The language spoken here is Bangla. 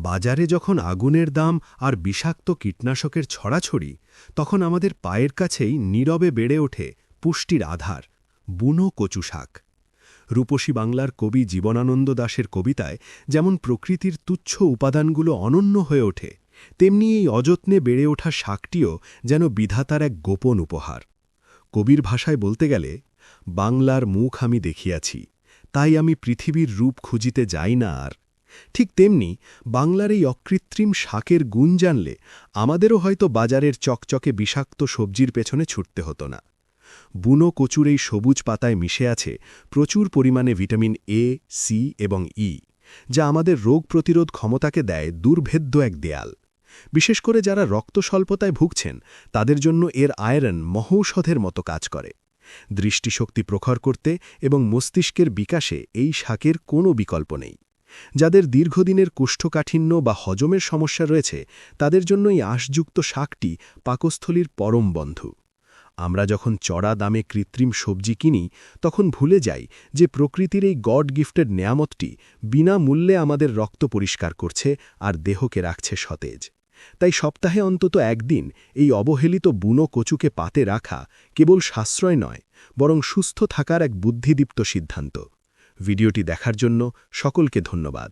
বাজারে যখন আগুনের দাম আর বিষাক্ত কীটনাশকের ছড়াছড়ি, তখন আমাদের পায়ের কাছেই নীরবে বেড়ে ওঠে পুষ্টির আধার, বুনো কচু শাক। রূপসী বাংলার কবি জীবনানন্দ দাশের কবিতায় যেমন প্রকৃতির তুচ্ছ উপাদানগুলো অনন্য হয়ে ওঠে, তেমনি এই অযত্নে বেড়ে ওঠা শাকটিও যেন বিধাতার এক গোপন উপহার। কবির ভাষায় বলতে গেলে, বাংলার মুখ আমি দেখিয়াছি, তাই আমি পৃথিবীর রূপ খুঁজিতে যাই না আর। ঠিক তেমনি বাংলার এই অকৃত্রিম শাকের গুণ জানলে আমাদেরও হয়তো বাজারের চকচকে বিষাক্ত সবজির পেছনে ছুটতে হতো না। বুনো কচুর এই সবুজ পাতায় মিশে আছে প্রচুর পরিমাণে ভিটামিন এ, সি এবং ই, যা আমাদের রোগ প্রতিরোধ ক্ষমতাকে দেয় দুর্ভেদ্য এক দেয়াল। বিশেষ করে যারা রক্তস্বল্পতায় ভুগছেন, তাদের জন্য এর আয়রন মহৌষধের মতো কাজ করে। দৃষ্টিশক্তি প্রখর করতে এবং মস্তিষ্কের বিকাশে এই শাকের কোনো বিকল্প নেই। যাদের দীর্ঘদিনের কোষ্ঠকাঠিন্য বা হজমের সমস্যা রয়েছে, তাদের জন্য এই আঁশযুক্ত শাকটি পাকস্থলীর পরম বন্ধু। আমরা যখন চড়া দামে কৃত্রিম সবজি কিনি, তখন ভুলে যাই যে প্রকৃতির এই গড গিফটেড নেয়ামতটি বিনামূল্যে আমাদের রক্ত পরিষ্কার করছে আর দেহকে রাখছে সতেজ। তাই সপ্তাহে অন্তত একদিন এই অবহেলিত বুনো কচুকে পাতে রাখা কেবল সাশ্রয় নয়, বরং সুস্থ থাকার এক বুদ্ধিদীপ্ত সিদ্ধান্ত। ভিডিওটি দেখার জন্য সকলকে ধন্যবাদ।